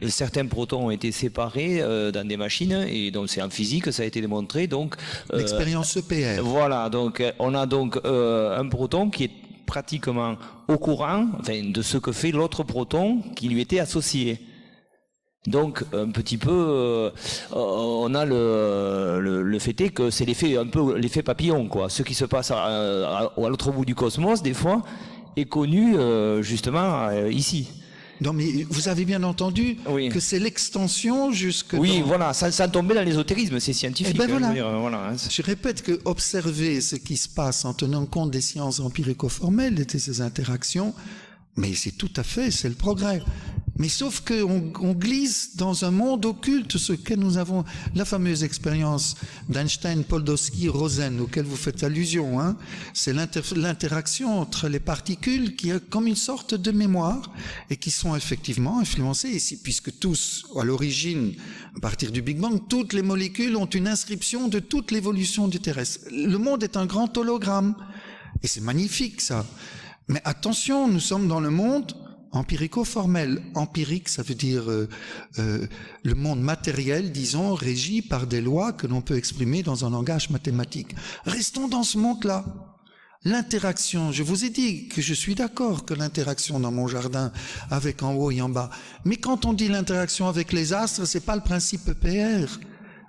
Certains protons ont été séparés dans des machines, et donc c'est en physique, ça a été démontré. Donc l'expérience EPR. Voilà, donc on a donc un proton qui est pratiquement au courant, enfin, de ce que fait l'autre proton qui lui était associé. Donc un petit peu, on a le fait est que c'est l'effet un peu l'effet papillon, quoi. Ce qui se passe à l'autre bout du cosmos, des fois, est connu justement ici. Non, mais vous avez bien entendu que c'est l'extension jusque. Oui, voilà, ça tombait dans l'ésotérisme, c'est scientifique. Eh ben voilà. Voilà, hein. Je répète que observer ce qui se passe en tenant compte des sciences empirico-formelles et de ces interactions, mais c'est tout à fait, c'est le progrès. Mais sauf qu'on glisse dans un monde occulte, ce que nous avons, la fameuse expérience d'Einstein, Podolsky, Rosen, auquel vous faites allusion, hein, c'est l'interaction entre les particules qui est comme une sorte de mémoire et qui sont effectivement influencées ici, puisque tous, à l'origine, à partir du Big Bang, toutes les molécules ont une inscription de toute l'évolution du terrestre. Le monde est un grand hologramme. Et c'est magnifique, ça. Mais attention, nous sommes dans le monde empirico-formel. Empirique, ça veut dire le monde matériel, disons, régi par des lois que l'on peut exprimer dans un langage mathématique. Restons dans ce monde-là. L'interaction, je vous ai dit que je suis d'accord que l'interaction dans mon jardin avec en haut et en bas. Mais quand on dit l'interaction avec les astres, c'est pas le principe EPR.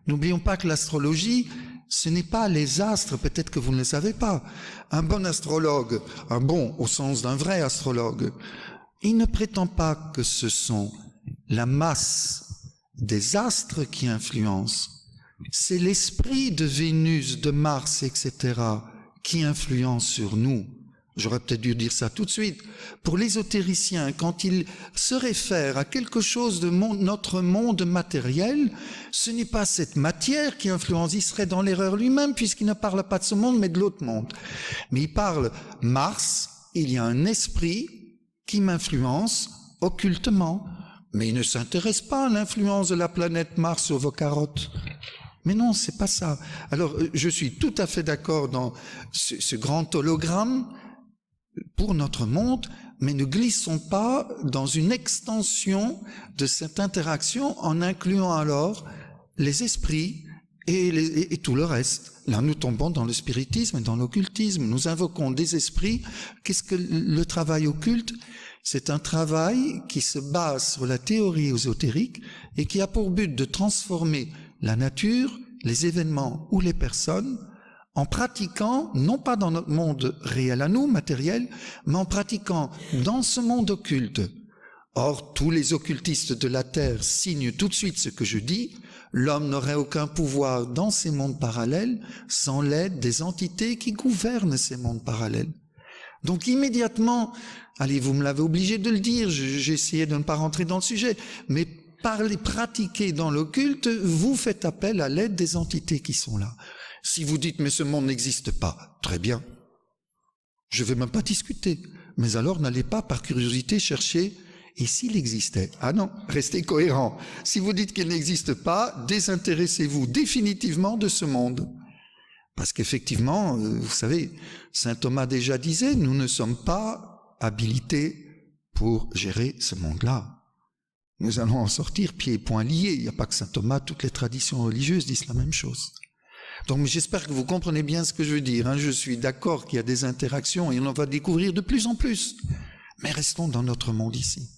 N'oublions pas que l'astrologie, ce n'est pas les astres, peut-être que vous ne le savez pas. Un bon astrologue, un bon au sens d'un vrai astrologue, il ne prétend pas que ce sont la masse des astres qui influencent. C'est l'esprit de Vénus, de Mars, etc., qui influence sur nous. J'aurais peut-être dû dire ça tout de suite. Pour l'ésotéricien, quand il se réfère à quelque chose de notre monde matériel, ce n'est pas cette matière qui influence, il serait dans l'erreur lui-même puisqu'il ne parle pas de ce monde mais de l'autre monde. Mais il parle Mars, il y a un esprit qui m'influence occultement, mais il ne s'intéresse pas à l'influence de la planète Mars sur vos carottes. Mais non, c'est pas ça. Alors, je suis tout à fait d'accord dans ce grand hologramme pour notre monde, mais ne glissons pas dans une extension de cette interaction en incluant alors les esprits et tout le reste. Là, nous tombons dans le spiritisme et dans l'occultisme. Nous invoquons des esprits. Qu'est-ce que le travail occulte? C'est un travail qui se base sur la théorie ésotérique et qui a pour but de transformer la nature, les événements ou les personnes en pratiquant, non pas dans notre monde réel à nous, matériel, mais en pratiquant dans ce monde occulte. Or, tous les occultistes de la Terre signent tout de suite ce que je dis, l'homme n'aurait aucun pouvoir dans ces mondes parallèles sans l'aide des entités qui gouvernent ces mondes parallèles. Donc immédiatement, allez, vous me l'avez obligé de le dire, j'ai essayé de ne pas rentrer dans le sujet, mais pratiquer dans l'occulte, vous faites appel à l'aide des entités qui sont là. Si vous dites, mais ce monde n'existe pas, très bien. Je ne vais même pas discuter. Mais alors, n'allez pas par curiosité chercher, et s'il existait? Ah non, restez cohérent. Si vous dites qu'il n'existe pas, désintéressez-vous définitivement de ce monde. Parce qu'effectivement, vous savez, saint Thomas déjà disait, nous ne sommes pas habilités pour gérer ce monde-là. Nous allons en sortir pieds et poings liés. Il n'y a pas que saint Thomas, toutes les traditions religieuses disent la même chose. Donc j'espère que vous comprenez bien ce que je veux dire. Hein. Je suis d'accord qu'il y a des interactions et on en va découvrir de plus en plus. Mais restons dans notre monde ici.